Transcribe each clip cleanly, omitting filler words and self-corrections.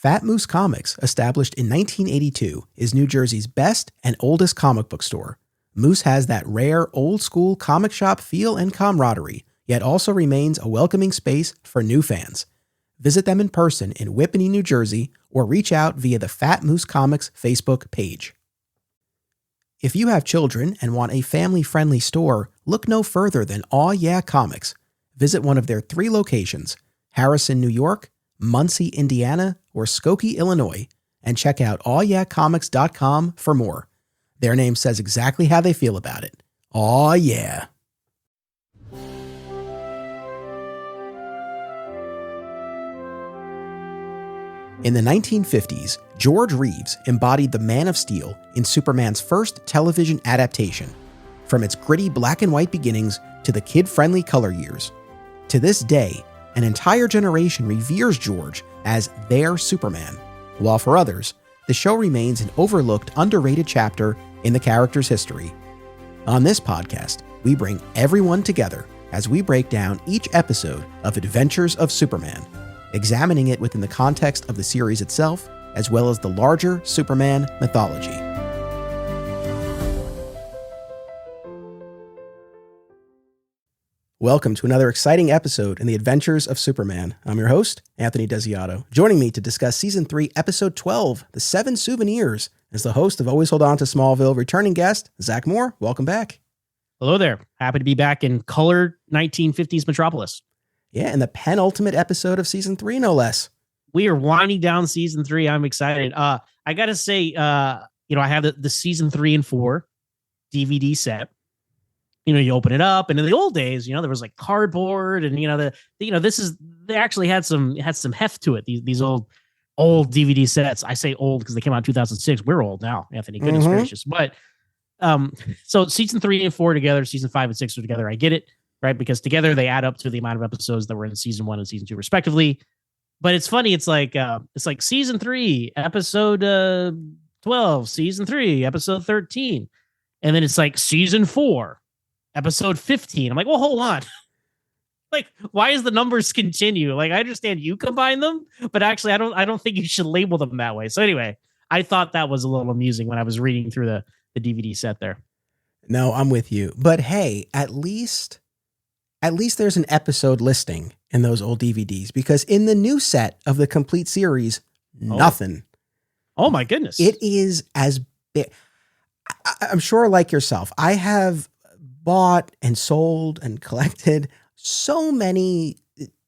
Fat Moose Comics, established in 1982, is New Jersey's best and oldest comic book store. Moose has that rare, old-school comic shop feel and camaraderie, yet also remains a welcoming space for new fans. Visit them in person in Whippany, New Jersey, or reach out via the Fat Moose Comics Facebook page. If you have children and want a family-friendly store, look no further than Aw Yeah Comics. Visit one of their 3 locations, Harrison, New York, Muncie, Indiana, or Skokie, Illinois, and check out awyeahcomics.com for more. Their name says exactly how they feel about it. Aw yeah. In the 1950s, George Reeves embodied the Man of Steel in Superman's first television adaptation, from its gritty black and white beginnings to the kid-friendly color years. To this day, an entire generation reveres George as their Superman, while for others, the show remains an overlooked, underrated chapter in the character's history. On this podcast, we bring everyone together as we break down each episode of Adventures of Superman, examining it within the context of the series itself, as well as the larger Superman mythology. Welcome to another exciting episode in the Adventures of Superman. I'm your host, Anthony Desiato. Joining me to discuss Season 3, Episode 12, The 7 Souvenirs, is the host of Always Hold On to Smallville, returning guest, Zach Moore. Welcome back. Hello there. Happy to be back in colored 1950s Metropolis. Yeah, and the penultimate episode of Season 3, no less. We are winding down Season 3. I'm excited. I got to say, I have the Season 3 and 4 DVD set. You open it up, and in the old days, there was like cardboard, and they actually had some heft to it. These old DVD sets. I say old because they came out in 2006. We're old now, Anthony. Goodness gracious. But so Season 3 and 4 together, Season 5 and 6 are together. I get it, right? Because together they add up to the amount of episodes that were in Season 1 and Season 2 respectively. But it's funny. It's like Season 3, Episode 12, Season 3, Episode 13, and then it's like Season 4. Episode 15. I'm like, well, hold on. Like, why is the numbers continue? Like, I understand you combine them, but actually, I don't think you should label them that way. So anyway, I thought that was a little amusing when I was reading through the DVD set there. No, I'm with you. But hey, at least there's an episode listing in those old DVDs, because in the new set of the complete series, nothing. Oh my goodness. It is as big. I'm sure, like yourself, I have bought and sold and collected so many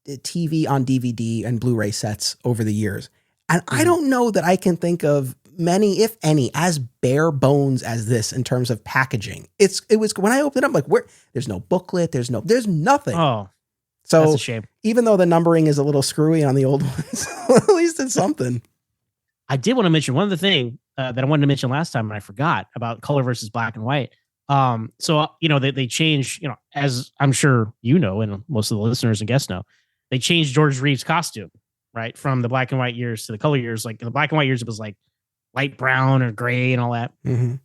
TV on DVD and Blu-ray sets over the years. And I don't know that I can think of many, if any, as bare bones as this in terms of packaging. It was when I opened it up, like, there's no booklet, there's nothing. Oh, so that's a shame. Even though the numbering is a little screwy on the old ones, at least it's something. I did want to mention one of the things that I wanted to mention last time, and I forgot about color versus black and white. So, they changed, as I'm sure and most of the listeners and guests know, they changed George Reeves' costume, right? From the black and white years to the color years. Like in the black and white years, it was like light brown or gray and all that. Mm-hmm.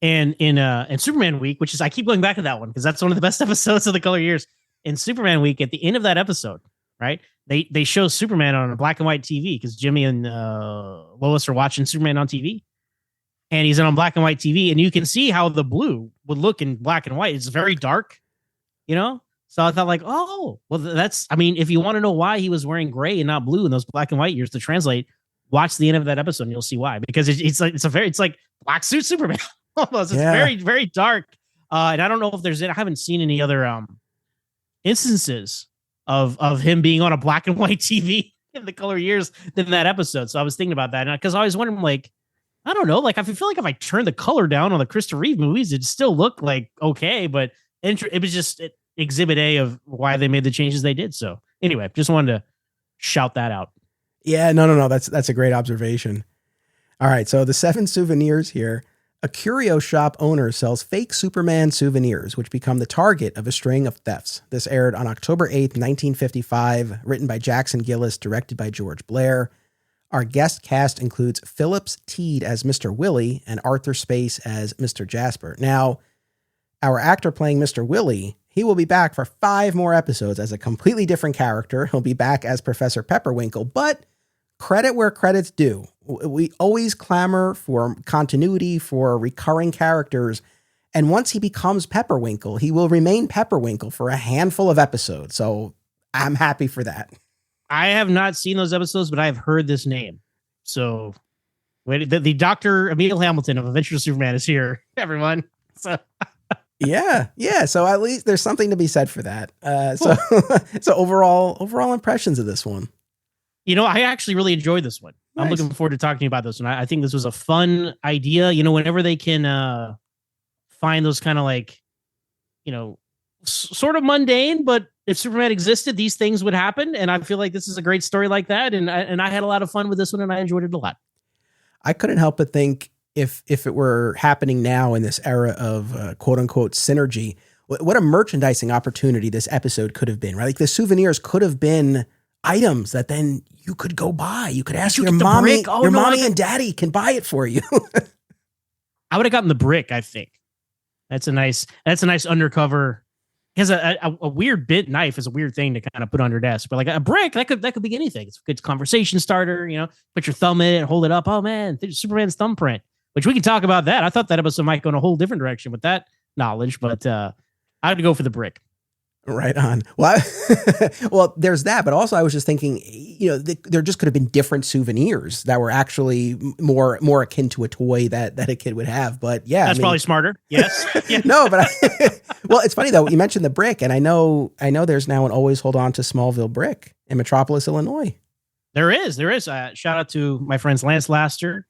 And in Superman Week, which is, I keep going back to that one because that's one of the best episodes of the color years. In Superman Week, at the end of that episode, right? They show Superman on a black and white TV because Jimmy and Lois are watching Superman on TV. And he's on black and white TV, and you can see how the blue would look in black and white. It's very dark, So I thought, like, oh, well, if you want to know why he was wearing gray and not blue in those black and white years to translate, watch the end of that episode and you'll see why. Because it's like black suit Superman almost. It's very, very dark. And I don't know if I haven't seen any other instances of him being on a black and white TV in the color years than that episode. So I was thinking about that because I was wondering, like, I don't know. Like, I feel like if I turn the color down on the Christopher Reeve movies, it'd still look like okay, but it was just exhibit A of why they made the changes they did. So anyway, just wanted to shout that out. Yeah, no. That's a great observation. All right. So the 7 souvenirs here. A curio shop owner sells fake Superman souvenirs, which become the target of a string of thefts. This aired on October 8th, 1955, written by Jackson Gillis, directed by George Blair. Our guest cast includes Phillips Teed as Mr. Willie and Arthur Space as Mr. Jasper. Now, our actor playing Mr. Willie, he will be back for 5 more episodes as a completely different character. He'll be back as Professor Pepperwinkle, but credit where credit's due. We always clamor for continuity, for recurring characters. And once he becomes Pepperwinkle, he will remain Pepperwinkle for a handful of episodes. So I'm happy for that. I have not seen those episodes, but I've heard this name. So the Dr. Emil Hamilton of Adventures of Superman is here, everyone. So yeah. So at least there's something to be said for that. Cool. So overall impressions of this one. I actually really enjoyed this one. Nice. I'm looking forward to talking about this one. I think this was a fun idea. Whenever they can find those kind of like, sort of mundane, but if Superman existed, these things would happen. And I feel like this is a great story like that. And I had a lot of fun with this one, and I enjoyed it a lot. I couldn't help but think if it were happening now in this era of quote unquote synergy, what a merchandising opportunity this episode could have been, right? Like the souvenirs could have been items that then you could go buy. You could ask your mommy, mommy and daddy can buy it for you. I would have gotten the brick. I think that's a nice undercover. Because a weird bit knife is a weird thing to kind of put on your desk, but like a brick that could be anything. It's a good conversation starter. Put your thumb in it and hold it up. Oh man, Superman's thumbprint. Which we can talk about that. I thought that episode might go in a whole different direction with that knowledge, but I had to go for the brick. Right on. Well, well, there's that, but also I was just thinking, there just could have been different souvenirs that were actually more akin to a toy that a kid would have. But yeah, that's probably smarter. Yes. Yeah. No, but well, it's funny though. You mentioned the brick, and I know there's now an always hold on to Smallville brick in Metropolis, Illinois. There is. Shout out to my friends Lance Laster,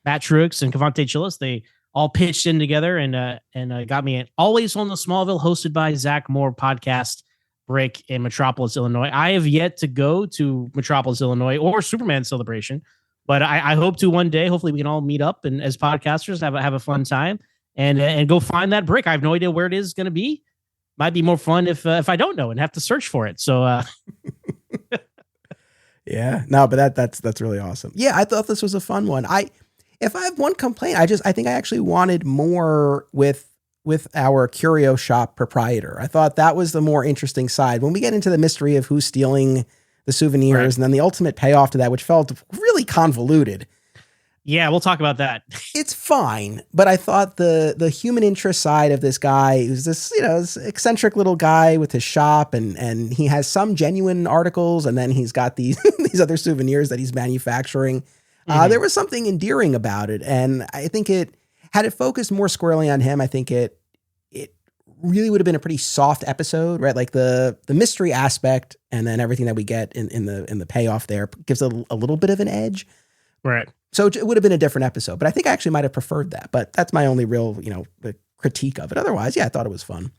Matt Truex, and Cavante Chillis. They all pitched in together and got me an always on the Smallville hosted by Zach Moore podcast brick in Metropolis, Illinois. I have yet to go to Metropolis, Illinois or Superman Celebration, but I hope to one day. Hopefully we can all meet up and as podcasters have a fun time and go find that brick. I have no idea where it is going to be. Might be more fun if I don't know and have to search for it. So yeah, no, but that's really awesome. Yeah, I thought this was a fun one. If I have one complaint, I think I actually wanted more with our curio shop proprietor. I thought that was the more interesting side. When we get into the mystery of who's stealing the souvenirs, right, and then the ultimate payoff to that, which felt really convoluted. Yeah, we'll talk about that. It's fine, but I thought the human interest side of this guy, who's this, this eccentric little guy with his shop, and he has some genuine articles, and then he's got these these other souvenirs that he's manufacturing. There was something endearing about it, and I think had it focused more squarely on him, I think it really would have been a pretty soft episode, right? Like the mystery aspect, and then everything that we get in the payoff there gives a little bit of an edge, right? So it would have been a different episode, but I think I actually might have preferred that. But that's my only real critique of it. Otherwise, yeah, I thought it was fun.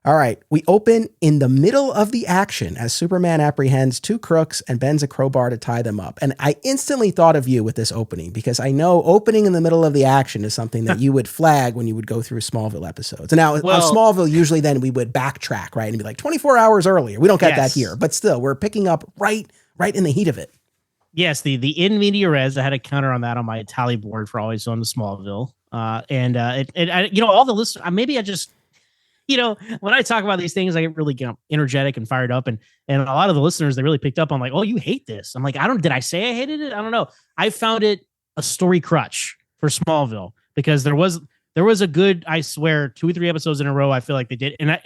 All right, we open in the middle of the action as Superman apprehends two crooks and bends a crowbar to tie them up. And I instantly thought of you with this opening because I know opening in the middle of the action is something that you would flag when you would go through Smallville episodes. And now on Smallville, usually then we would backtrack, right? And be like 24 hours earlier. We don't get that here, but still we're picking up right in the heat of it. Yes, the in media res, I had a counter on that on my tally board for Always on the Smallville. All the listeners, maybe I just, when I talk about these things, I get really energetic and fired up. And a lot of the listeners, they really picked up on like, oh, you hate this. I'm like, did I say I hated it? I don't know. I found it a story crutch for Smallville because there was a good, I swear, 2 or 3 episodes in a row. I feel like they did. And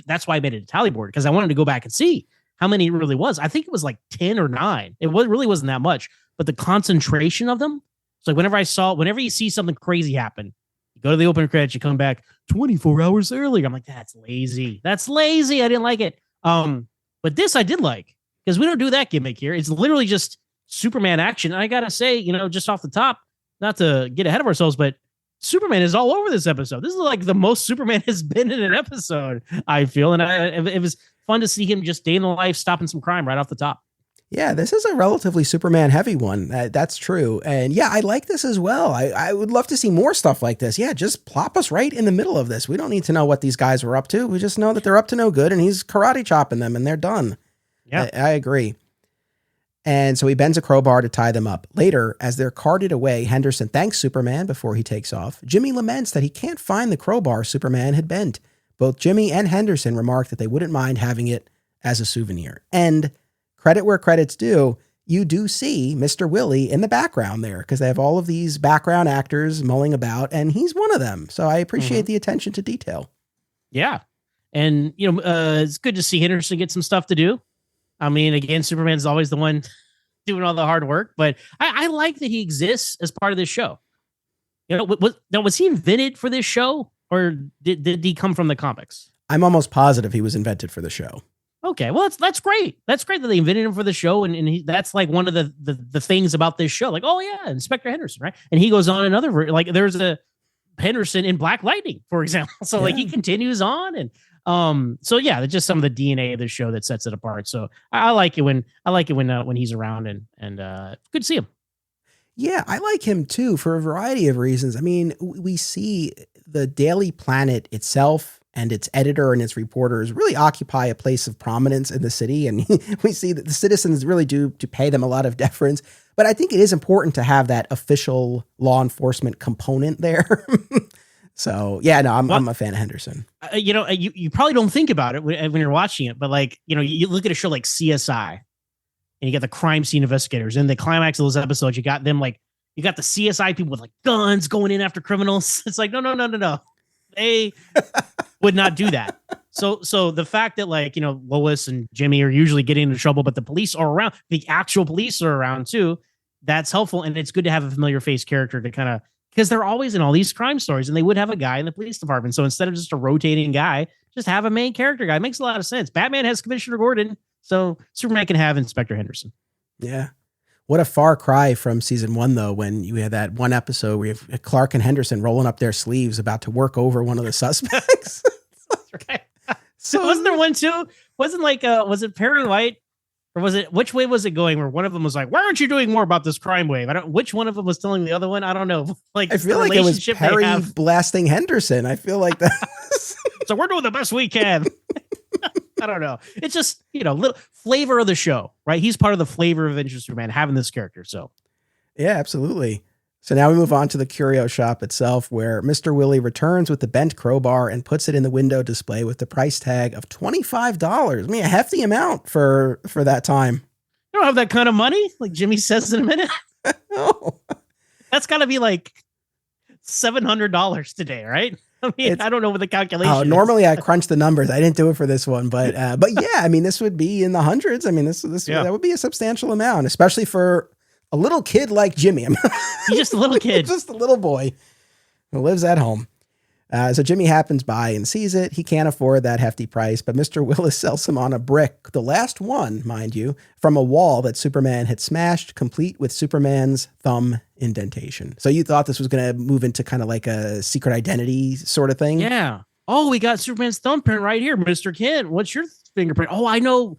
that's why I made it a tally board because I wanted to go back and see how many it really was. I think it was like 10 or 9. It really wasn't that much, but the concentration of them. It's like whenever you see something crazy happen, you go to the opening credits, you come back 24 hours earlier. I'm like, that's lazy. I didn't like it. But this I did like because we don't do that gimmick here. It's literally just Superman action. And I got to say, just off the top, not to get ahead of ourselves, but Superman is all over this episode. This is like the most Superman has been in an episode, I feel. And it was fun to see him just day in the life, stopping some crime right off the top. Yeah, this is a relatively Superman heavy one. That's true. And yeah, I like this as well. I would love to see more stuff like this. Yeah, just plop us right in the middle of this. We don't need to know what these guys were up to. We just know that they're up to no good and he's karate chopping them and they're done. Yeah, I agree. And so he bends a crowbar to tie them up. Later, as they're carted away, Henderson thanks Superman before he takes off. Jimmy laments that he can't find the crowbar Superman had bent. Both Jimmy and Henderson remark that they wouldn't mind having it as a souvenir. And credit where credit's due, you do see Mr. Willie in the background there because they have all of these background actors mulling about, and he's one of them. So I appreciate the attention to detail. Yeah. And, it's good to see Henderson get some stuff to do. I mean, again, Superman's always the one doing all the hard work, but I like that he exists as part of this show. Was he invented for this show, or did he come from the comics? I'm almost positive he was invented for the show. Okay, well, that's great. That's great that they invented him for the show, and that's like one of the things about this show. Like, oh yeah, Inspector Henderson, right? And he goes on another, like there's a Henderson in Black Lightning, for example. So like he continues on, and so yeah, just some of the DNA of the show that sets it apart. So I like it when he's around, and good to see him. Yeah, I like him too for a variety of reasons. I mean, we see the Daily Planet itself and its editor and its reporters really occupy a place of prominence in the city. And we see that the citizens really do to pay them a lot of deference. But I think it is important to have that official law enforcement component there. So, yeah, no, I'm a fan of Henderson. You probably don't think about it when you're watching it, but like, you look at a show like CSI, and you got the crime scene investigators. In the climax of those episodes, you got them like, you got the CSI people with like guns going in after criminals. It's like, no. They would not do that. So the fact that like, Lois and Jimmy are usually getting into trouble, but the police are around, the actual police are around too. That's helpful. And it's good to have a familiar face character to kind of, because they're always in all these crime stories, and they would have a guy in the police department. So instead of just a rotating guy, just have a main character guy. It makes a lot of sense. Batman has Commissioner Gordon, so Superman can have Inspector Henderson. Yeah. What a far cry from season 1, though, when you had that one episode where you have Clark and Henderson rolling up their sleeves about to work over one of the suspects. Right. So wasn't there one too? Wasn't like, was it Perry White? Or was it, which way was it going? Where one of them was like, why aren't you doing more about this crime wave? which one of them was telling the other one? I don't know. Like, I feel like it was Perry blasting Henderson. I feel like that. So we're doing the best we can. I don't know. It's just, little flavor of the show, right? He's part of the flavor of Adventure Superman, having this character. So, yeah, absolutely. So now we move on to the curio shop itself, where Mr. Willie returns with the bent crowbar and puts it in the window display with the price tag of $25. I mean, a hefty amount for that time. You don't have that kind of money, like Jimmy says in a minute. No. That's got to be like $700 today, right? I mean, I don't know what the calculation is. Normally I crunch the numbers. I didn't do it for this one, but yeah, I mean, this would be in the hundreds. I mean, that would be a substantial amount, especially for a little kid like Jimmy. He's just a little kid. Just a little boy who lives at home. So Jimmy happens by and sees it. He can't afford that hefty price, but Mr. Willis sells him on a brick, the last one, mind you, from a wall that Superman had smashed, complete with Superman's thumb indentation. So you thought this was going to move into kind of like a secret identity sort of thing? Yeah. Oh, we got Superman's thumbprint right here, Mr. Kent. What's your fingerprint? Oh, I know,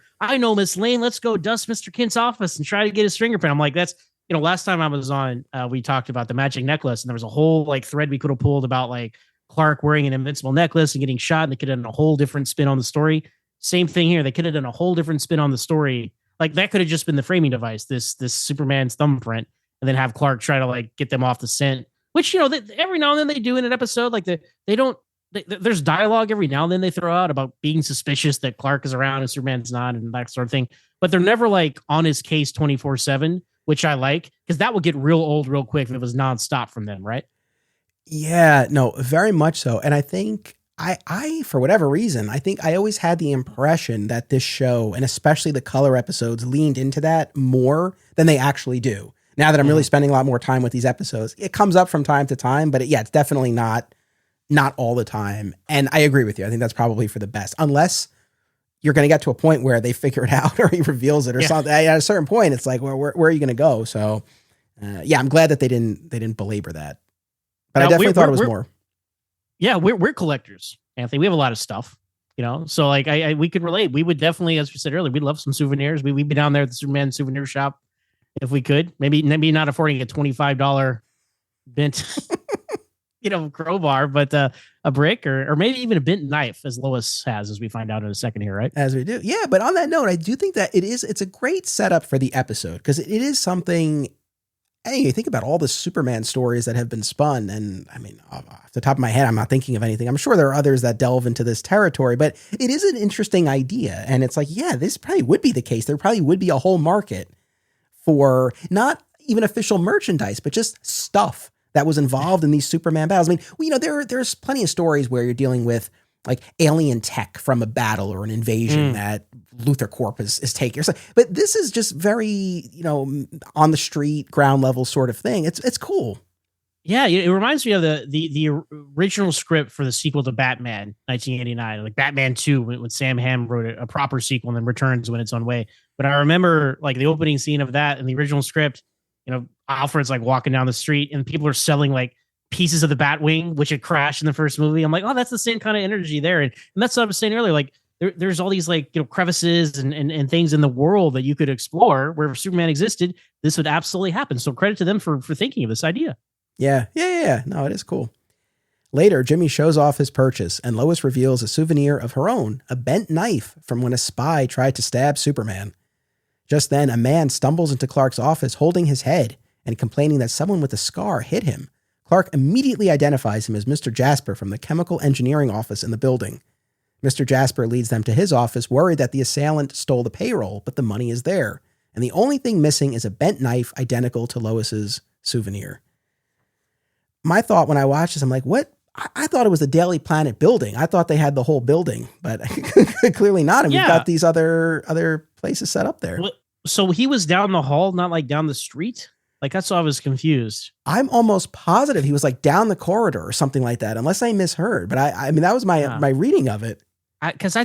Miss Lane. Let's go dust Mr. Kent's office and try to get his fingerprint. I'm like, that's, last time I was on, we talked about the magic necklace, and there was a whole like thread we could have pulled about like Clark wearing an invincible necklace and getting shot, and they could have done a whole different spin on the story. Same thing here. They could have done a whole different spin on the story. Like that could have just been the framing device, this Superman's thumbprint, and then have Clark try to like get them off the scent, which, every now and then they do in an episode. Like there's dialogue every now and then they throw out about being suspicious that Clark is around and Superman's not, and that sort of thing. But they're never like on his case 24/7, which I like, because that would get real old real quick if it was nonstop from them, right? Yeah, no, very much so. And I think I, for whatever reason, I think I always had the impression that this show, and especially the color episodes, leaned into that more than they actually do. Now that I'm really spending a lot more time with these episodes, it comes up from time to time, but it's definitely not all the time. And I agree with you. I think that's probably for the best, unless you're going to get to a point where they figure it out or he reveals it or something. At a certain point, it's like, well, where are you going to go? So, I'm glad that they didn't belabor that. But now, I definitely thought it was more. Yeah, we're collectors, Anthony. We have a lot of stuff, So like we could relate. We would definitely, as we said earlier, we'd love some souvenirs. We'd be down there at the Superman souvenir shop if we could. Maybe not affording a $25 bent, crowbar, but a brick or maybe even a bent knife, as Lois has, as we find out in a second here, right? As we do, yeah. But on that note, I do think that it's a great setup for the episode, because it is something. Hey, you think about all the Superman stories that have been spun, and I mean, off the top of my head, I'm not thinking of anything. I'm sure there are others that delve into this territory, but it is an interesting idea. And it's like, yeah, this probably would be the case. There probably would be a whole market for not even official merchandise, but just stuff that was involved in these Superman battles. I mean, there's plenty of stories where you're dealing with like alien tech from a battle or an invasion that Luthor Corp is taking or something. But this is just very, on the street, ground level sort of thing. It's cool. Yeah, it reminds me of the original script for the sequel to Batman, 1989, like Batman 2, when Sam Hamm wrote a proper sequel and then Returns went its own way. But I remember like the opening scene of that in the original script, Alfred's like walking down the street and people are selling like pieces of the Batwing, which had crashed in the first movie. I'm like, oh, that's the same kind of energy there. And that's what I was saying earlier. Like there's all these like, crevices and things in the world that you could explore where if Superman existed, this would absolutely happen. So credit to them for thinking of this idea. Yeah. No, it is cool. Later, Jimmy shows off his purchase, and Lois reveals a souvenir of her own, a bent knife from when a spy tried to stab Superman. Just then, a man stumbles into Clark's office holding his head and complaining that someone with a scar hit him. Clark immediately identifies him as Mr. Jasper from the chemical engineering office in the building. Mr. Jasper leads them to his office, worried that the assailant stole the payroll, but the money is there, and the only thing missing is a bent knife identical to Lois's souvenir. My thought when I watched this, I'm like, what? I thought it was the Daily Planet building. I thought they had the whole building, but clearly not. And we've got these other places set up there. So he was down the hall, not like down the street? Like, that's why I was confused. I'm almost positive he was like down the corridor or something like that, unless I misheard. But I mean, that was my reading of it. Because I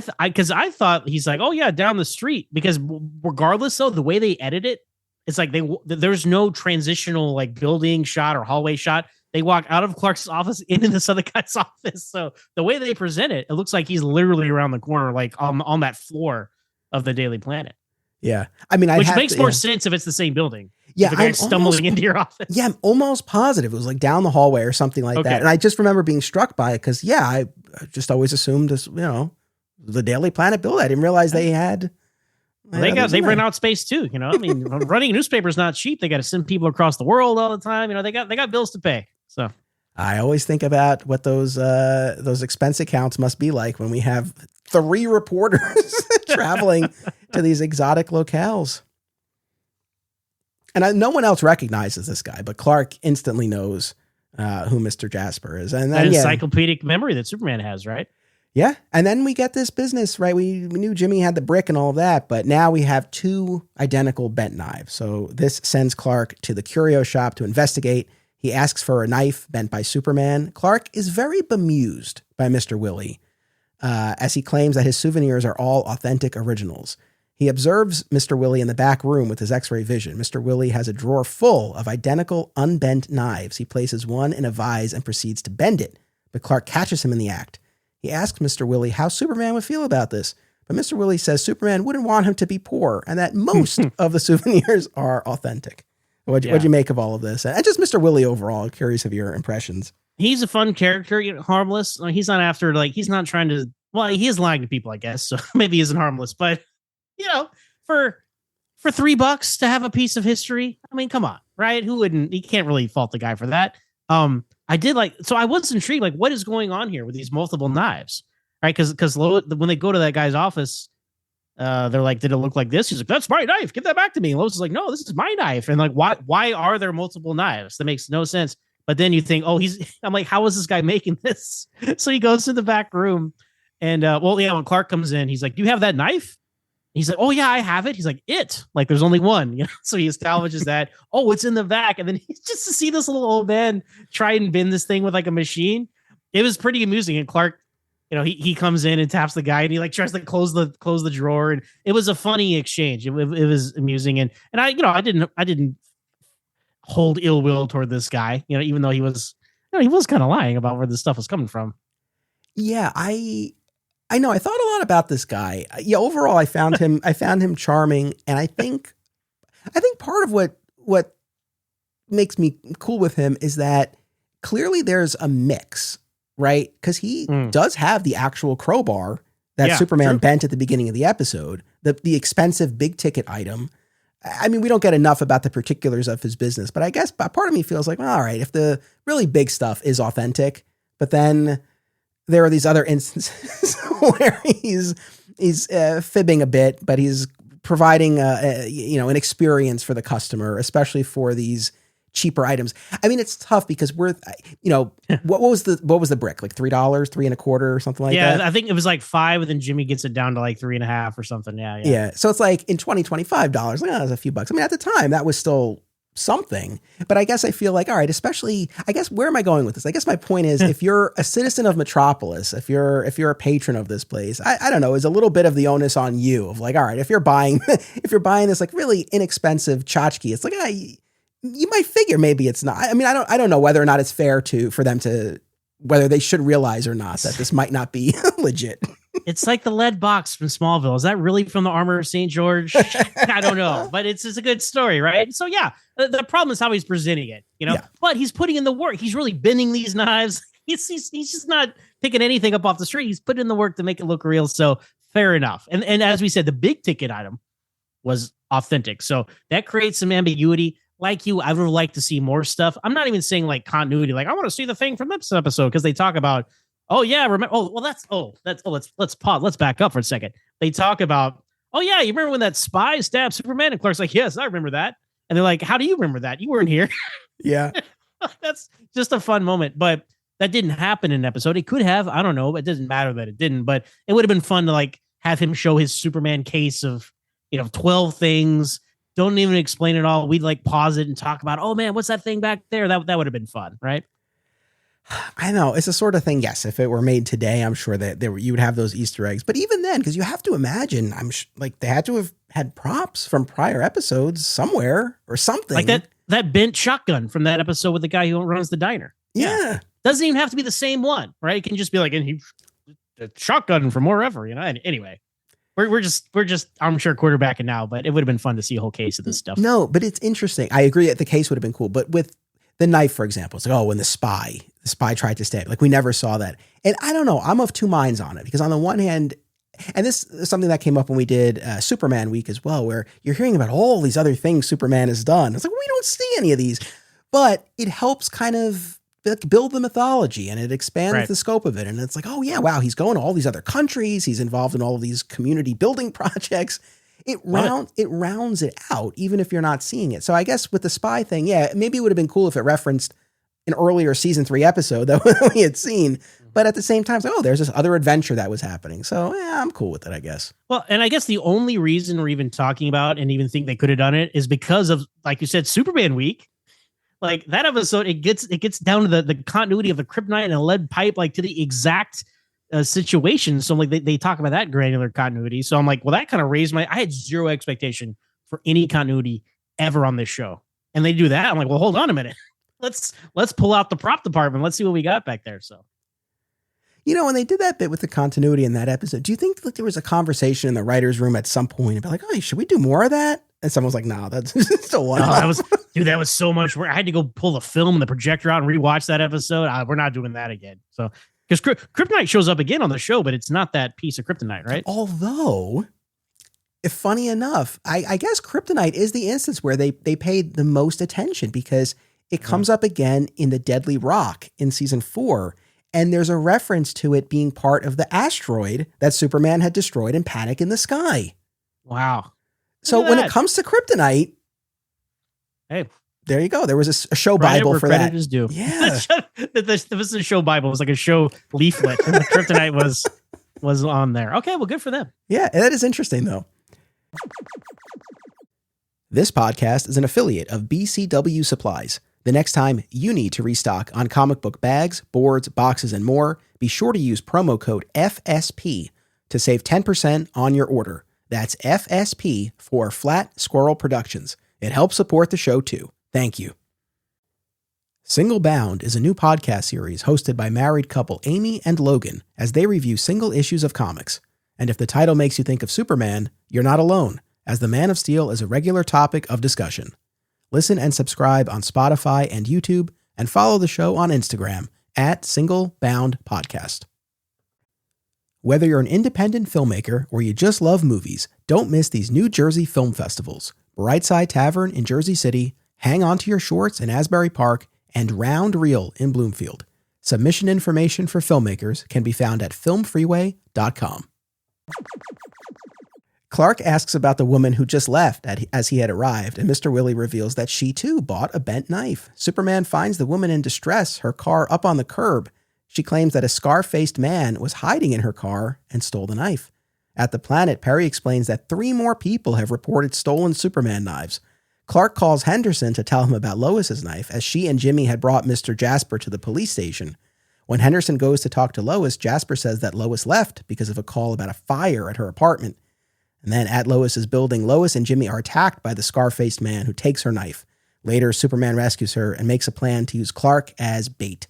thought he's like, oh yeah, down the street. Because regardless, though, the way they edit it, it's like there's no transitional like building shot or hallway shot. They walk out of Clark's office into this other guy's office. So the way they present it, it looks like he's literally around the corner, like on that floor of the Daily Planet. Yeah. I mean, which makes more sense if it's the same building. Yeah. I'm stumbling into your office. Yeah. I'm almost positive it was like down the hallway or something like that. And I just remember being struck by it because, I just always assumed this, the Daily Planet building. I didn't realize they had. They rent out space too. I mean, running a newspaper is not cheap. They got to send people across the world all the time. They got bills to pay. So I always think about what those expense accounts must be like when we have 3 reporters traveling to these exotic locales. And no one else recognizes this guy, but Clark instantly knows who Mr. Jasper is. And then, encyclopedic memory that Superman has, right? Yeah. And then we get this business, right? We knew Jimmy had the brick and all of that, but now we have 2 identical bent knives. So this sends Clark to the curio shop to investigate. He asks for a knife bent by Superman. Clark is very bemused by Mr. Willie, as he claims that his souvenirs are all authentic originals. He observes Mr. Willie in the back room with his X-ray vision. Mr. Willie has a drawer full of identical unbent knives. He places one in a vise and proceeds to bend it, but Clark catches him in the act. He asks Mr. Willie how Superman would feel about this, but Mr. Willie says Superman wouldn't want him to be poor and that most of the souvenirs are authentic. What'd you make of all of this? And just Mr. Willie overall, curious of your impressions. He's a fun character, harmless. He's not after, he's not trying to, he is lying to people, I guess. So maybe he isn't harmless, but for $3 to have a piece of history, I mean, come on, right? Who wouldn't? You can't really fault the guy for that. I was intrigued, what is going on here with these multiple knives, right? Because when they go to that guy's office, they're like, did it look like this? He's like, that's my knife. Give that back to me. And Lois is like, no, this is my knife. And why are there multiple knives? That makes no sense. But then you think, I'm like, how is this guy making this? So he goes to the back room and, when Clark comes in, he's like, do you have that knife? He's like, oh yeah, I have it. He's like, there's only one, so he establishes that, it's in the back. And then he's just to see this little old man try and bend this thing with like a machine. It was pretty amusing. And Clark, he comes in and taps the guy and he tries to close the drawer. And it was a funny exchange. It was amusing. And I didn't hold ill will toward this guy, even though he was kind of lying about where this stuff was coming from. Yeah. I know. I thought a lot about this guy. Yeah. Overall, I found him charming. And I think part of what makes me cool with him is that clearly there's a mix, right? Because he does have the actual crowbar that Superman bent at the beginning of the episode, the expensive big ticket item. I mean, we don't get enough about the particulars of his business, but I guess part of me feels like, well, all right, if the really big stuff is authentic, but then there are these other instances where he's fibbing a bit, but he's providing an experience for the customer, especially for these cheaper items. I mean, it's tough because what was the brick, like $3, $3.25 or something like that? Yeah, I think it was like $5, and then Jimmy gets it down to like $3.50 or something. Yeah. So it's like in $25, that's a few bucks. I mean, at the time that was still something, but I guess I feel like, all right, especially, I guess, where am I going with this? I guess my point is, if you're a citizen of Metropolis, if you're a patron of this place, I don't know, is a little bit of the onus on you of like, all right, if you're buying this like really inexpensive tchotchke, it's like, you might figure maybe it's not. I mean, I don't know whether or not it's fair for them to, whether they should realize or not that this might not be legit. It's like the lead box from Smallville. Is that really from the Armor of St. George? I don't know, but it's a good story, right? So yeah, the problem is how he's presenting it, but he's putting in the work. He's really bending these knives. He's just not picking anything up off the street. He's putting in the work to make it look real. So fair enough. And as we said, the big ticket item was authentic. So that creates some ambiguity. Like you, I would like to see more stuff. I'm not even saying like continuity. Like I want to see the thing from this episode because they talk about, let's pause. Let's back up for a second. They talk about, oh yeah, you remember when that spy stabbed Superman? And Clark's like, yes, I remember that. And they're like, how do you remember that? You weren't here. Yeah. That's just a fun moment. But that didn't happen in an episode. It could have. I don't know. It doesn't matter that it didn't. But it would have been fun to like have him show his Superman case of 12 things. Don't even explain it all. We'd like pause it and talk about, oh man, what's that thing back there? That would have been fun, right? I know it's the sort of thing. Yes, if it were made today, I'm sure that you would have those Easter eggs. But even then, because you have to imagine, like they had to have had props from prior episodes somewhere or something. Like that bent shotgun from that episode with the guy who runs the diner. Yeah. Doesn't even have to be the same one, right? It can just be like, and he a shotgun from wherever, Anyway, we're just armchair quarterbacking now, but it would have been fun to see a whole case of this stuff. No, but it's interesting. I agree that the case would have been cool, but with the knife, for example, it's like, when the spy tried to stab, like we never saw that. And I don't know, I'm of two minds on it because on the one hand, and this is something that came up when we did Superman week as well, where you're hearing about all these other things Superman has done. It's like, we don't see any of these, but it helps kind of build the mythology and it expands the scope of it. And it's like, oh yeah, wow, he's going to all these other countries. He's involved in all of these community building projects. It rounds it out, even if you're not seeing it. So I guess with the spy thing, yeah, maybe it would have been cool if it referenced an earlier season 3 episode that we had seen. But at the same time, it's like, there's this other adventure that was happening. So yeah, I'm cool with it, I guess. Well, and I guess the only reason we're even talking about and even think they could have done it is because of, like you said, Superman week. Like that episode, it gets down to the continuity of the kryptonite and a lead pipe, like to the exact situation. So like they talk about that granular continuity. So I'm like, well, that kind of raised I had zero expectation for any continuity ever on this show. And they do that. I'm like, well, hold on a minute. Let's pull out the prop department. Let's see what we got back there. So, when they did that bit with the continuity in that episode, do you think like there was a conversation in the writer's room at some point about like, oh, should we do more of that? And someone was like, no, that's still one. That was so much work. I had to go pull the film and the projector out and rewatch that episode. We're not doing that again. So, because kryptonite shows up again on the show, but it's not that piece of kryptonite, right? Although, if funny enough, I guess kryptonite is the instance where they paid the most attention because it comes up again in the Deadly Rock in season 4. And there's a reference to it being part of the asteroid that Superman had destroyed in Panic in the Sky. Wow. So when it comes to kryptonite, hey, there you go. There was a show Bible for that. Credit is due. Yeah. This is a show Bible. It was like a show leaflet, and the kryptonite was on there. Okay, well, good for them. Yeah, that is interesting, though. This podcast is an affiliate of BCW Supplies. The next time you need to restock on comic book bags, boards, boxes, and more, be sure to use promo code FSP to save 10% on your order. That's FSP for Flat Squirrel Productions. It helps support the show, too. Thank you. Single Bound is a new podcast series hosted by married couple Amy and Logan as they review single issues of comics. And if the title makes you think of Superman, you're not alone, as the Man of Steel is a regular topic of discussion. Listen and subscribe on Spotify and YouTube, and follow the show on Instagram @SingleBoundPodcast. Whether you're an independent filmmaker or you just love movies, don't miss these New Jersey film festivals. Brightside Tavern in Jersey City, Hang On to Your Shorts in Asbury Park, and Round Reel in Bloomfield. Submission information for filmmakers can be found at filmfreeway.com. Clark asks about the woman who just left as he had arrived, and Mr. Willie reveals that she too bought a bent knife. Superman finds the woman in distress, her car up on the curb. She claims that a scar-faced man was hiding in her car and stole the knife. At the planet, Perry explains that 3 more people have reported stolen Superman knives. Clark calls Henderson to tell him about Lois's knife, as she and Jimmy had brought Mr. Jasper to the police station. When Henderson goes to talk to Lois, Jasper says that Lois left because of a call about a fire at her apartment. And then at Lois's building, Lois and Jimmy are attacked by the scar-faced man who takes her knife. Later, Superman rescues her and makes a plan to use Clark as bait.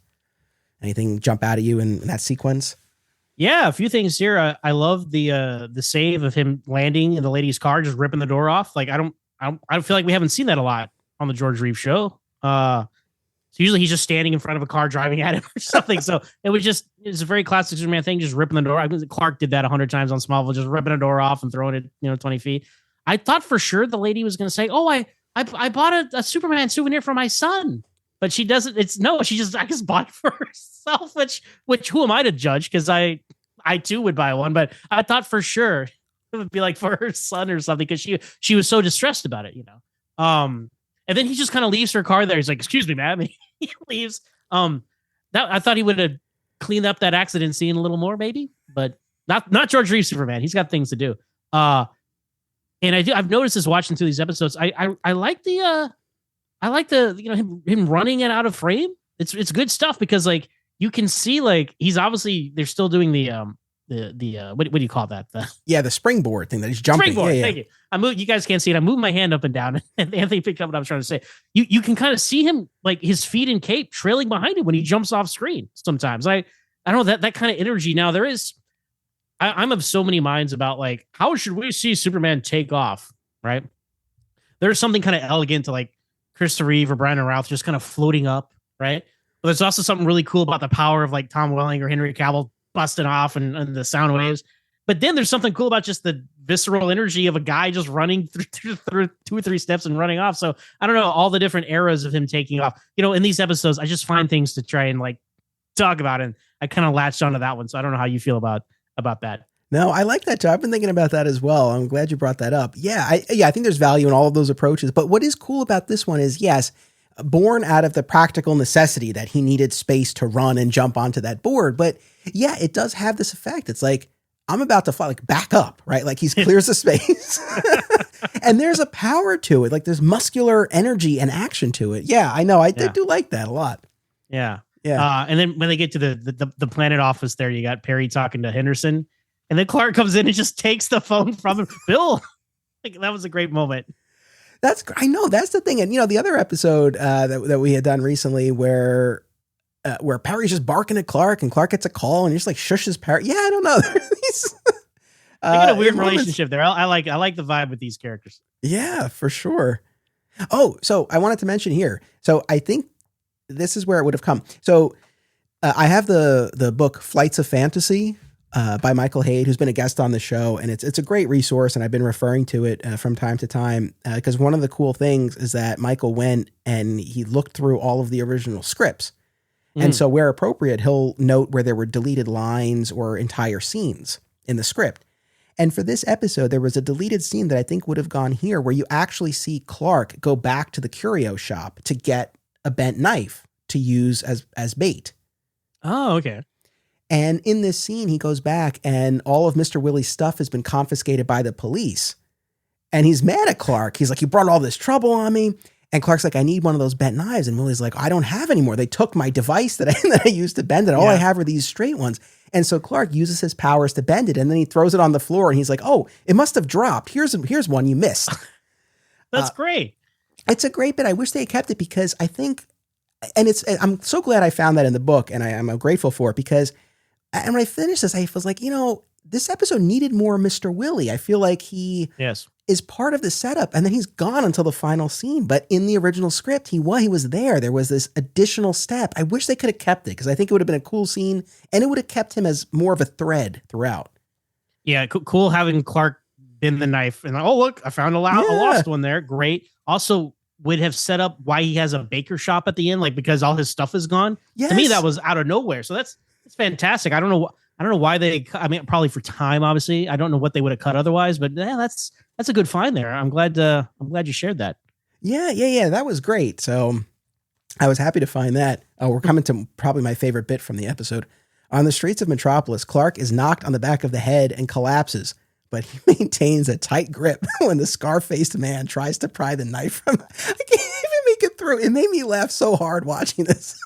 Anything jump out at you in that sequence? Yeah, a few things here. I love the save of him landing in the lady's car, just ripping the door off. Like I don't feel like we haven't seen that a lot on the George Reeves show. So usually he's just standing in front of a car driving at him or something. So it's a very classic Superman thing, just ripping the door. I mean, Clark did that 100 times on Smallville, just ripping a door off and throwing it, 20 feet. I thought for sure the lady was going to say, "Oh, I bought a Superman souvenir for my son," but she doesn't. I just bought it for herself. Which who am I to judge? Because I too would buy one, but I thought for sure it would be like for her son or something because she was so distressed about it, And then he just kind of leaves her car there. He's like, "Excuse me, ma'am." He leaves. That I thought he would have cleaned up that accident scene a little more, maybe, but not George Reeves Superman. He's got things to do. And I've noticed this watching through these episodes. I like the him running it out of frame. It's good stuff because like you can see like he's obviously they're still doing the what do you call that? The springboard thing that he's jumping. Springboard. Yeah. Thank you. You guys can't see it. I moved my hand up and down, and Anthony picked up what I was trying to say. You can kind of see him like his feet and cape trailing behind him when he jumps off screen. Sometimes I don't know that kind of energy. Now there is. I'm of so many minds about like how should we see Superman take off? Right. There's something kind of elegant to like Christopher Reeve or Brandon Routh just kind of floating up. Right. But there's also something really cool about the power of like Tom Welling or Henry Cavill busting off and the sound waves. But then there's something cool about just the visceral energy of a guy just running through 2 or 3 steps and running off. So I don't know all the different eras of him taking off. In these episodes, I just find things to try and like talk about, and I kind of latched onto that one. So I don't know how you feel about that. No, I like that too. I've been thinking about that as well. I'm glad you brought that up. I think there's value in all of those approaches. But what is cool about this one is, yes, born out of the practical necessity that he needed space to run and jump onto that board. But yeah, it does have this effect. It's like, I'm about to fly, like back up, right? Like he clears the space and there's a power to it. Like there's muscular energy and action to it. Yeah, I know. I do like that a lot. Yeah. Yeah. And then when they get to the planet office there, you got Perry talking to Henderson, and then Clark comes in and just takes the phone from him. Bill, like that was a great moment. I know that's the thing. And the other episode that we had done recently where Perry's just barking at Clark and Clark gets a call and he just like shushes Perry. Yeah, I don't know. They got a weird relationship there. I like the vibe with these characters. Yeah, for sure. Oh, so I wanted to mention here. So I think this is where it would have come. So I have the book Flights of Fantasy by Michael Haid, who's been a guest on the show. And it's a great resource. And I've been referring to it from time to time because one of the cool things is that Michael went and he looked through all of the original scripts. And so where appropriate, he'll note where there were deleted lines or entire scenes in the script. And for this episode, there was a deleted scene that I think would have gone here where you actually see Clark go back to the curio shop to get a bent knife to use as bait. Oh, okay. And in this scene, he goes back and all of Mr. Willie's stuff has been confiscated by the police. And he's mad at Clark. He's like, "You brought all this trouble on me." And Clark's like, "I need one of those bent knives." And Willie's like, "I don't have any more. They took my device that I used to bend it. All I have are these straight ones." And so Clark uses his powers to bend it. And then he throws it on the floor and he's like, "Oh, it must have dropped. Here's one you missed." That's great. It's a great bit. I wish they had kept it because I think, and I'm so glad I found that in the book and I'm grateful for it because, and when I finished this, I was like, this episode needed more Mr. Willie. I feel like he is part of the setup and then he's gone until the final scene. But in the original script, he was there. There was this additional step. I wish they could have kept it because I think it would have been a cool scene and it would have kept him as more of a thread throughout. Yeah, cool having Clark bend the knife and oh, look, I found a lost one there. Great. Also would have set up why he has a baker shop at the end, like because all his stuff is gone. Yes. To me, that was out of nowhere. So that's fantastic. I don't know I don't know why I mean, probably for time, obviously. I don't know what they would have cut otherwise, but yeah, that's a good find there. I'm glad you shared that. Yeah. That was great. So I was happy to find that. Oh, we're coming to probably my favorite bit from the episode. On the streets of Metropolis, Clark is knocked on the back of the head and collapses, but he maintains a tight grip when the scar-faced man tries to pry the knife from. I can't even make it through. It made me laugh so hard watching this.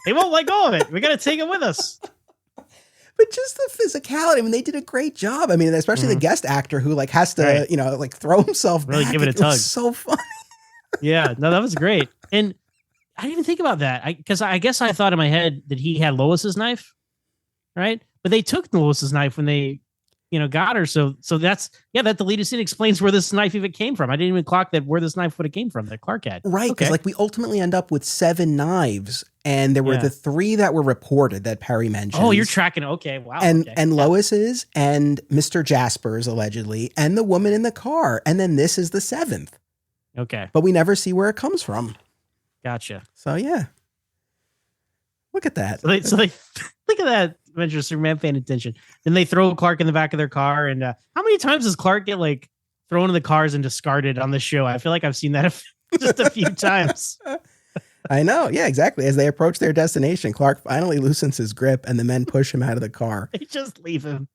They won't let go of it. We got to take it with us. But just the physicality. I mean, they did a great job. I mean, especially the guest actor who like has to, like throw himself really back. Give it a tug. Was so funny. Yeah, no, that was great. And I didn't even think about that because I guess I thought in my head that he had Lois's knife, right? But they took Lois's knife when they, got her. So that's that deleted scene explains where this knife even came from. I didn't even clock that where this knife would have came from that Clark had. Right, because like we ultimately end up with 7 knives, and there were the 3 that were reported that Perry mentioned. Oh, you're tracking. Okay, wow. And Lois's and Mr. Jasper's allegedly, and the woman in the car, and then this is the 7th. Okay, but we never see where it comes from. Gotcha. So yeah, look at that. So they look at that. Adventure Superman paying attention. Then they throw Clark in the back of their car. And how many times does Clark get like thrown in the cars and discarded on this show? I feel like I've seen that just a few times. I know. Yeah, exactly. As they approach their destination, Clark finally loosens his grip and the men push him out of the car. They just leave him.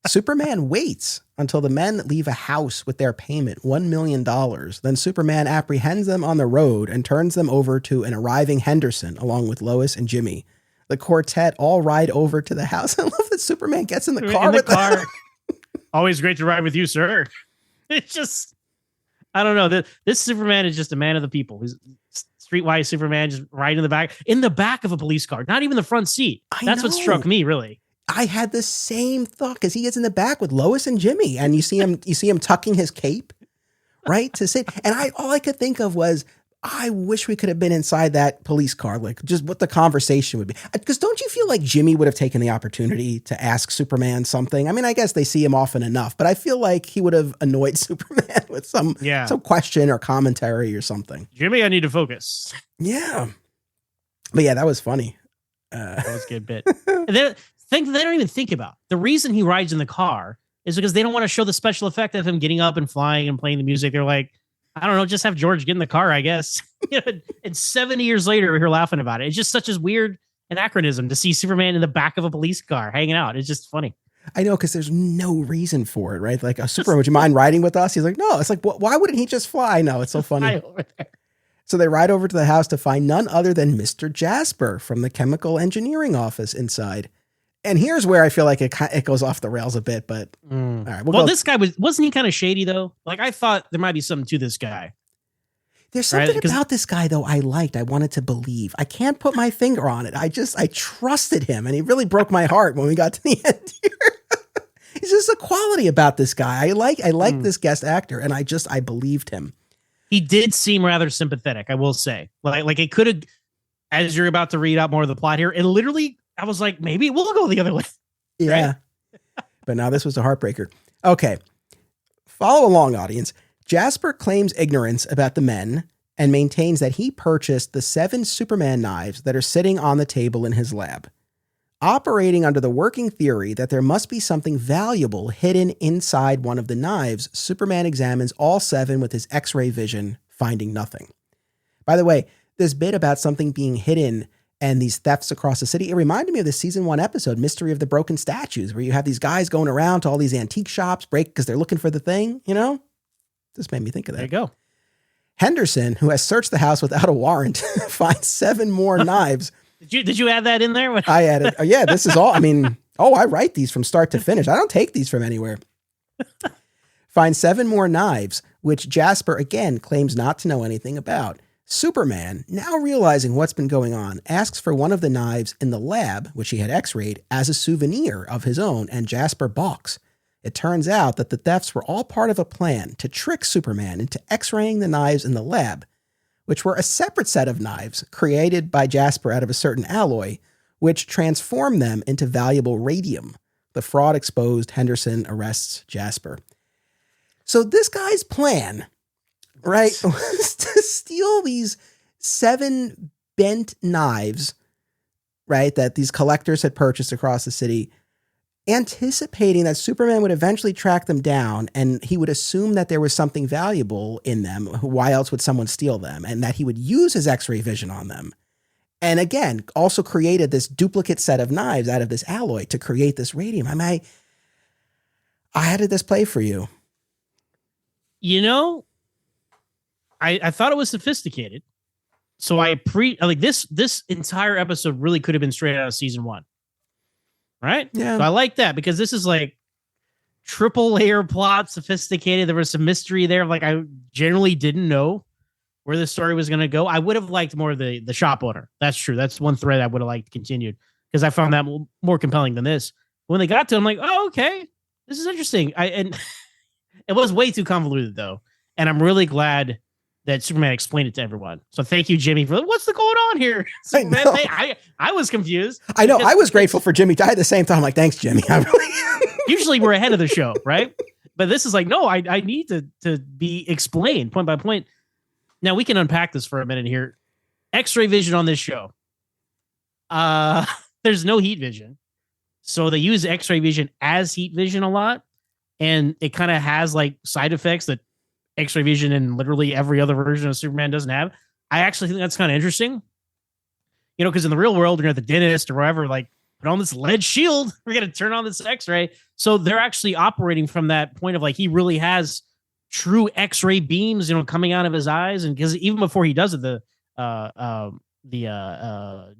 Superman waits until the men leave a house with their payment, $1 million. Then Superman apprehends them on the road and turns them over to an arriving Henderson along with Lois and Jimmy. The quartet all ride over to the house. I love that Superman gets in the car with them. Always great to ride with you, sir. It's just, I don't know. This Superman is just a man of the people. He's streetwise Superman, just right in the back of a police car, not even the front seat. That's what struck me, really. I had the same thought because he gets in the back with Lois and Jimmy, and you see him tucking his cape, right, to sit. And all I could think of was, I wish we could have been inside that police car, like just what the conversation would be. Because don't you feel like Jimmy would have taken the opportunity to ask Superman something? I mean, I guess they see him often enough, but I feel like he would have annoyed Superman with some question or commentary or something. Jimmy, I need to focus. Yeah. But yeah, that was funny. That was a good bit. Thing they don't even think about. The reason he rides in the car is because they don't want to show the special effect of him getting up and flying and playing the music. They're like, I don't know, just have George get in the car, I guess. And 70 years later, we're here laughing about it. It's just such a weird anachronism to see Superman in the back of a police car hanging out. It's just funny. I know, because there's no reason for it, right? Like, Superman, would you mind riding with us? He's like, no. It's like, why wouldn't he just fly? No, it's so funny. So they ride over to the house to find none other than Mr. Jasper from the chemical engineering office inside. And here's where I feel like it goes off the rails a bit, but all right. This guy wasn't he kind of shady though? Like I thought there might be something to this guy. There's something about this guy though I liked. I wanted to believe. I can't put my finger on it. I trusted him, and he really broke my heart when we got to the end here. It's just a quality about this guy. I like this guest actor, and I believed him. He did seem rather sympathetic, I will say. Like it could have, as you're about to read out more of the plot here, and literally. I was like, maybe we'll go the other way. Yeah. Right? But now this was a heartbreaker. Okay. Follow along, audience. Jasper claims ignorance about the men and maintains that he purchased the 7 Superman knives that are sitting on the table in his lab. Operating under the working theory that there must be something valuable hidden inside one of the knives, Superman examines all 7 with his X-ray vision, finding nothing. By the way, this bit about something being hidden and these thefts across the city, it reminded me of the season 1 episode, Mystery of the Broken Statues, where you have these guys going around to all these antique shops, because they're looking for the thing, This made me think of that. There you go. Henderson, who has searched the house without a warrant, finds 7 more knives. Did you add that in there? I added. Yeah, this is all. I mean, I write these from start to finish. I don't take these from anywhere. Finds 7 more knives, which Jasper, again, claims not to know anything about. Superman, now realizing what's been going on, asks for one of the knives in the lab, which he had x-rayed, as a souvenir of his own, and Jasper balks. It turns out that the thefts were all part of a plan to trick Superman into x-raying the knives in the lab, which were a separate set of knives created by Jasper out of a certain alloy, which transformed them into valuable radium. The fraud exposed, Henderson arrests Jasper. So this guy's plan, right, was to steal these 7 bent knives, right, that these collectors had purchased across the city, anticipating that Superman would eventually track them down, and he would assume that there was something valuable in them. Why else would someone steal them? And that he would use his X-ray vision on them. And again, also created this duplicate set of knives out of this alloy to create this radium. How did this play for you? You know, I thought it was sophisticated. So this entire episode really could have been straight out of season 1. Right? Yeah. So I like that because this is like triple layer plot, sophisticated. There was some mystery there. Like I generally didn't know where the story was going to go. I would have liked more of the shop owner. That's true. That's one thread I would have liked continued because I found that more compelling than this. When they got to it, I'm like, oh, okay, this is interesting. And it was way too convoluted though. And I'm really glad that Superman explained it to everyone. So thank you, Jimmy, for what's going on here? Superman, I was confused. I know. I was grateful for Jimmy. I had the same thought. I'm like, thanks, Jimmy. Usually we're ahead of the show, right? But this is like, no, I need to be explained point by point. Now we can unpack this for a minute here. X-ray vision on this show. There's no heat vision. So they use X-ray vision as heat vision a lot. And it kind of has like side effects that X-ray vision and literally every other version of Superman doesn't have. I actually think that's kind of interesting. You know, because in the real world, you're at the dentist or wherever, like, put on this lead shield. We're going to turn on this X-ray. So they're actually operating from that point of like, he really has true X-ray beams, you know, coming out of his eyes. And because even before he does it,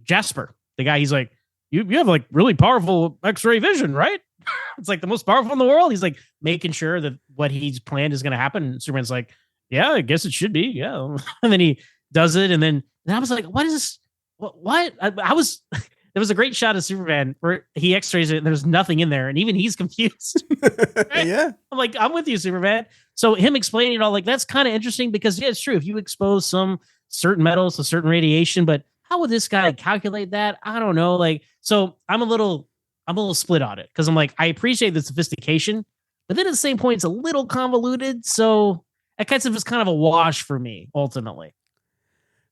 Jasper, the guy, he's like, you have like really powerful X-ray vision, right? It's like the most powerful in the world. He's like making sure that what he's planned is going to happen. And Superman's like, yeah, I guess it should be. Yeah. And then he does it. And I was like, what is this? What? There was a great shot of Superman where he X-rays it and there's nothing in there. And even he's confused. Right? Yeah. I'm like, I'm with you, Superman. So him explaining it all, like, that's kind of interesting because yeah, it's true. If you expose some certain metals to certain radiation, but how would this guy calculate that? I don't know. Like, so I'm a little split on it because I'm like, I appreciate the sophistication, but then at the same point, it's a little convoluted. So it kind of is kind of a wash for me, ultimately.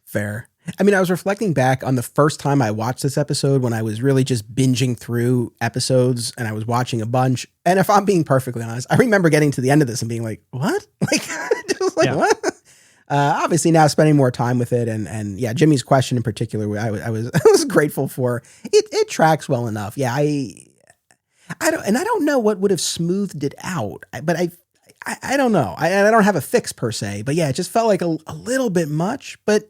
Fair. I mean, I was reflecting back on the first time I watched this episode when I was really just binging through episodes and I was watching a bunch. And if I'm being perfectly honest, I remember getting to the end of this and being like, what? Like, just like, yeah. What? Obviously now spending more time with it. And yeah, Jimmy's question in particular, I was grateful for. It tracks well enough. Yeah. I don't know what would have smoothed it out, but I don't know. I don't have a fix per se, but yeah, it just felt like a little bit much, but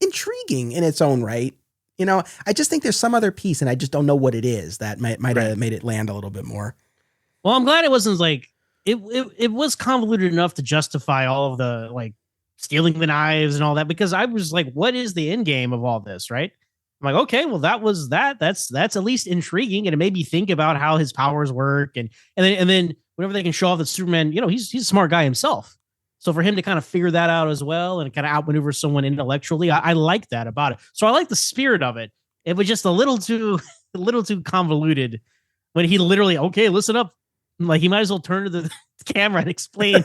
intriguing in its own right. You know, I just think there's some other piece and I just don't know what it is that might have made it land a little bit more. Well, I'm glad it wasn't like it was convoluted enough to justify all of the like stealing the knives and all that, because I was like, what is the end game of all this? Right. I'm like, okay, well, that was that. That's at least intriguing. And it made me think about how his powers work. And then whenever they can show off that Superman, you know, he's a smart guy himself. So for him to kind of figure that out as well and kind of outmaneuver someone intellectually, I like that about it. So I like the spirit of it. It was just a little too convoluted when he literally, okay, listen up. Like he might as well turn to the camera and explain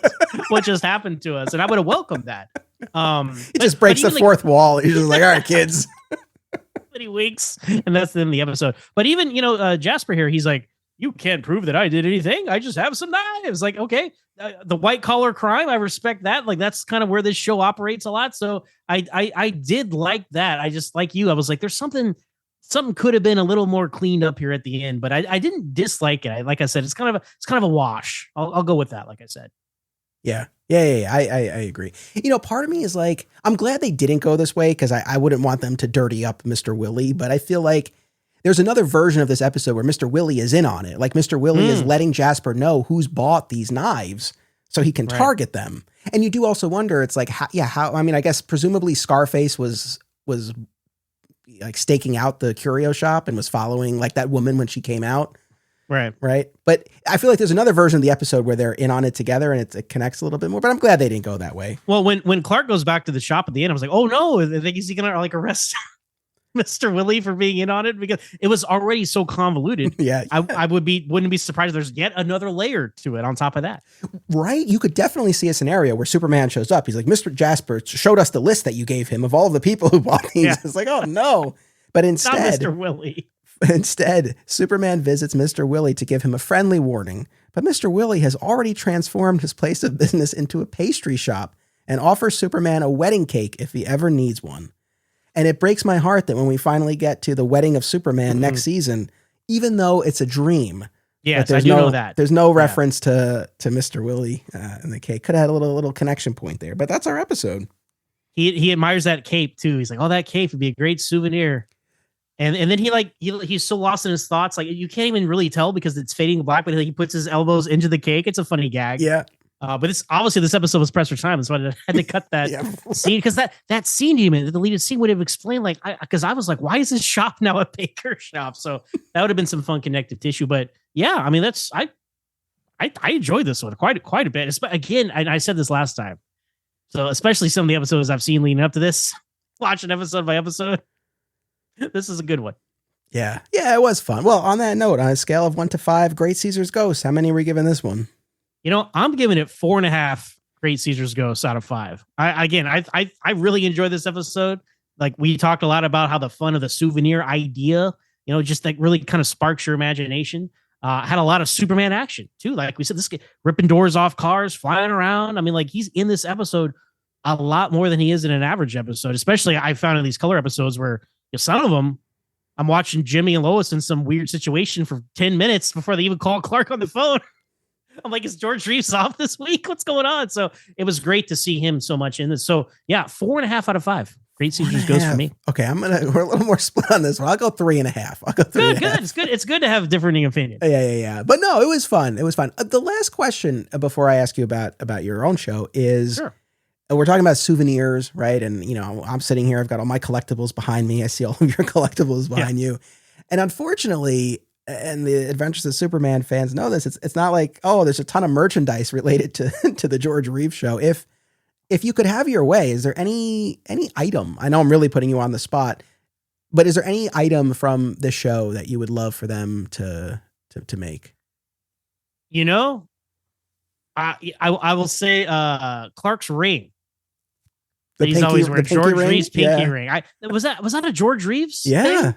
what just happened to us. And I would have welcomed that. He just breaks the fourth wall. He's just like, all right, kids. But he winks and that's in the episode. But even, you know, Jasper here, he's like, you can't prove that I did anything. I just have some knives. Like, okay, the white collar crime. I respect that. Like, that's kind of where this show operates a lot. So I did like that. I just, like you, I was like, there's something could have been a little more cleaned up here at the end, but I didn't dislike it. Like I said, it's kind of a wash. I'll go with that. Like I said. Yeah. I agree. You know, part of me is like, I'm glad they didn't go this way because I wouldn't want them to dirty up Mr. Willie, but I feel like there's another version of this episode where Mr. Willie is in on it. Like Mr. Willie is letting Jasper know who's bought these knives so he can target them. And you do also wonder, it's like, how, I mean, I guess presumably Scarface was like staking out the curio shop and was following like that woman when she came out. Right. But I feel like there's another version of the episode where they're in on it together and it connects a little bit more, but I'm glad they didn't go that way. Well, when Clark goes back to the shop at the end, I was like, oh no, I think he's going to like arrest Mr. Willie for being in on it because it was already so convoluted. Yeah. I wouldn't be surprised if there's yet another layer to it on top of that. Right. You could definitely see a scenario where Superman shows up. He's like, Mr. Jasper showed us the list that you gave him of all the people who bought these. Yeah. It's like, oh no. But instead, not Mr. Willie. Instead, Superman visits Mr. Willie to give him a friendly warning, but Mr. Willie has already transformed his place of business into a pastry shop and offers Superman a wedding cake if he ever needs one. And it breaks my heart that when we finally get to the wedding of Superman next season, even though it's a dream, yes, I do know that. There's no reference to Mr. Willie and the cake. Could have had a little connection point there, but that's our episode. He admires that cape too. He's like, "Oh, that cape would be a great souvenir." And then he's so lost in his thoughts, like you can't even really tell because it's fading black. But he puts his elbows into the cake. It's a funny gag. Yeah. But it's obviously this episode was pressed for time, so I had to cut that scene because that scene, even the deleted scene, would have explained because I was like, why is this shop now a baker shop? So that would have been some fun connective tissue. But yeah, I mean I enjoyed this one quite a bit. Again, I said this last time, so especially some of the episodes I've seen leading up to this, watching episode by episode. This is a good one. Yeah, it was fun. Well, on that note, on a scale of 1 to 5, Great Caesar's Ghost, how many are we giving this one? I'm giving it 4.5 Great Caesar's Ghost out of 5. I really enjoyed this episode. Like we talked a lot about how the fun of the souvenir idea, just like really kind of sparks your imagination. Had a lot of Superman action too. Like we said, this guy ripping doors off cars, flying around. I mean, like he's in this episode a lot more than he is in an average episode, especially I found in these color episodes where some of them I'm watching Jimmy and Lois in some weird situation for 10 minutes before they even call Clark on the phone. I'm like, is George Reeves off this week? What's going on? So it was great to see him so much in this. So yeah, 4.5 out of 5. Great Caesar's Ghost for me. Okay, we're a little more split on this one. I'll go 3.5. I'll go 3.5. Good. It's good to have differing opinions. Yeah. But no, it was fun. The last question before I ask you about your own show is, sure. We're talking about souvenirs, right? And, I'm sitting here, I've got all my collectibles behind me. I see all of your collectibles behind you. And unfortunately, and the Adventures of Superman fans know this, it's not like, oh, there's a ton of merchandise related to the George Reeves show. If you could have your way, is there any item? I know I'm really putting you on the spot, but is there any item from the show that you would love for them to make? I will say Clark's ring. He's always wearing George Reeves pinky ring. Was that a George Reeves thing?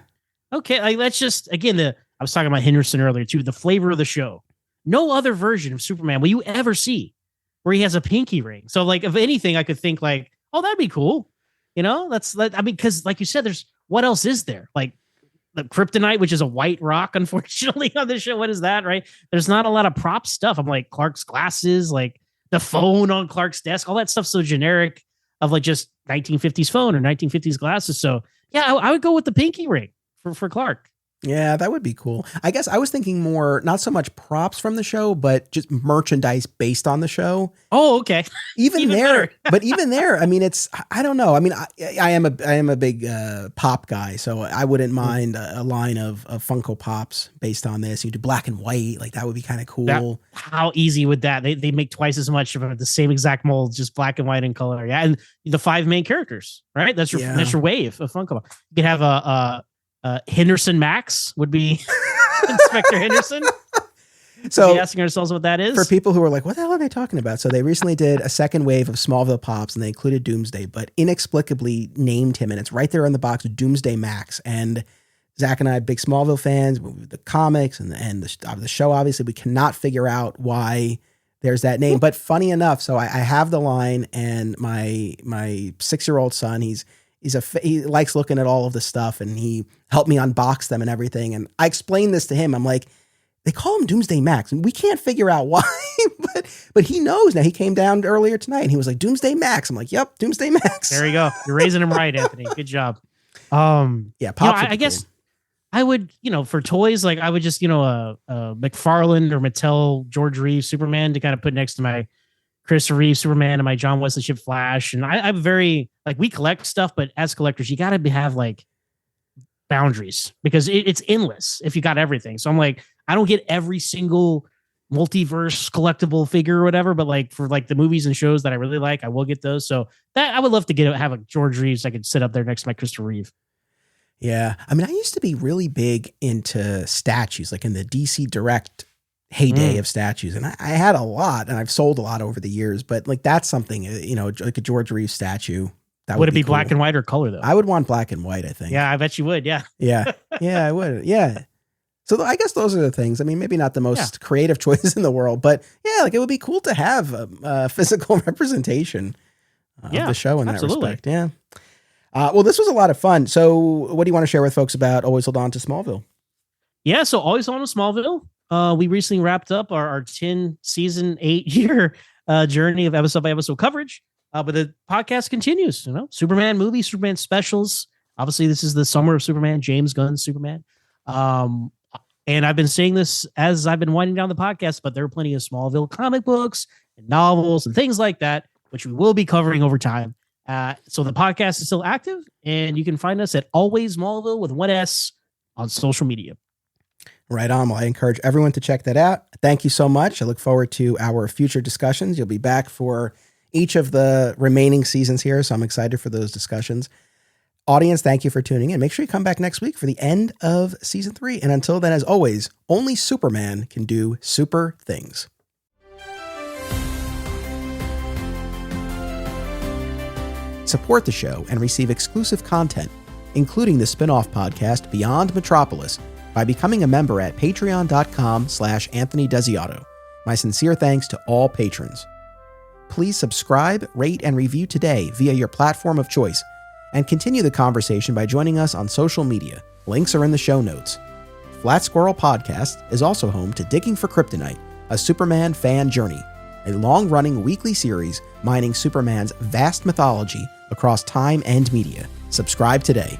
Okay, let's just again I was talking about Henderson earlier too. The flavor of the show. No other version of Superman will you ever see where he has a pinky ring. So like, if anything, I could think like, oh, that'd be cool. Because like you said, there's what else is there? Like the kryptonite, which is a white rock, unfortunately on this show. What is that? Right? There's not a lot of prop stuff. I'm like Clark's glasses, like the phone on Clark's desk, all that stuff's so generic. Of like just 1950s phone or 1950s glasses. So yeah, I would go with the pinky ring for Clark. Yeah, that would be cool. I guess I was thinking more, not so much props from the show, but just merchandise based on the show. Oh, okay. Even there, but even there, I mean, I don't know. I mean, I am a big pop guy, so I wouldn't mind a line of Funko Pops based on this. You do black and white, like that would be kind of cool. How easy would that? They make twice as much of the same exact mold, just black and white in color. Yeah, and the 5 main characters, right? That's your wave of Funko Pop. You could have Henderson Max would be Inspector Henderson. So asking ourselves what that is for people who are like, what the hell are they talking about? So they recently did a second wave of Smallville Pops and they included Doomsday, but inexplicably named him. And it's right there on the box, Doomsday Max. And Zach and I are big Smallville fans, the comics and the show. Obviously we cannot figure out why there's that name, but funny enough. So I have the line and my 6-year-old son, he likes looking at all of the stuff and he helped me unbox them and everything. And I explained this to him. I'm like, they call him Doomsday Max and we can't figure out why, but he knows now. He came down earlier tonight and he was like, Doomsday Max. I'm like, yep, Doomsday Max. There you go. You're raising him right, Anthony. Good job. Yeah. I guess I would, for toys, like I would just, a McFarlane or Mattel George Reeves Superman to kind of put next to my Christopher Reeve Superman and my John Wesley Shipp Flash. And I'm very like, we collect stuff, but as collectors, you got to have like boundaries because it's endless if you got everything. So I'm like, I don't get every single multiverse collectible figure or whatever, but like for like the movies and shows that I really like, I will get those. So that I would love to have a George Reeves I could sit up there next to my Christopher Reeve. Yeah. I mean, I used to be really big into statues, like in the DC Direct heyday of statues. And I had a lot and I've sold a lot over the years, but like that's something, like a George Reeves statue. That would it be cool. Black and white or color though? I would want black and white, I think. Yeah, I bet you would. Yeah. Yeah. Yeah, I would. Yeah. So I guess those are the things. I mean, maybe not the most creative choices in the world, but yeah, like it would be cool to have a physical representation of the show in that respect. Yeah. Well, this was a lot of fun. So what do you want to share with folks about Always Hold On to Smallville? Yeah, so Always On to Smallville. We recently wrapped up our 10 season, 8-year journey of episode by episode coverage. But the podcast continues, Superman movies, Superman specials. Obviously, this is the summer of Superman, James Gunn's Superman. And I've been saying this as I've been winding down the podcast, but there are plenty of Smallville comic books and novels and things like that, which we will be covering over time. So the podcast is still active, and you can find us at Always Smallville with 1S on social media. Right on. Well, I encourage everyone to check that out. Thank you so much. I look forward to our future discussions. You'll be back for each of the remaining seasons here, so I'm excited for those discussions. Audience, thank you for tuning in. Make sure you come back next week for the end of season 3. And until then, as always, only Superman can do super things. Support the show and receive exclusive content, including the spin-off podcast Beyond Metropolis, by becoming a member at patreon.com/Anthony Desiato. My sincere thanks to all patrons. Please subscribe, rate, and review today via your platform of choice, and continue the conversation by joining us on social media. Links are in the show notes. Flat Squirrel Podcast is also home to Digging for Kryptonite, a Superman fan journey, a long-running weekly series mining Superman's vast mythology across time and media. Subscribe today.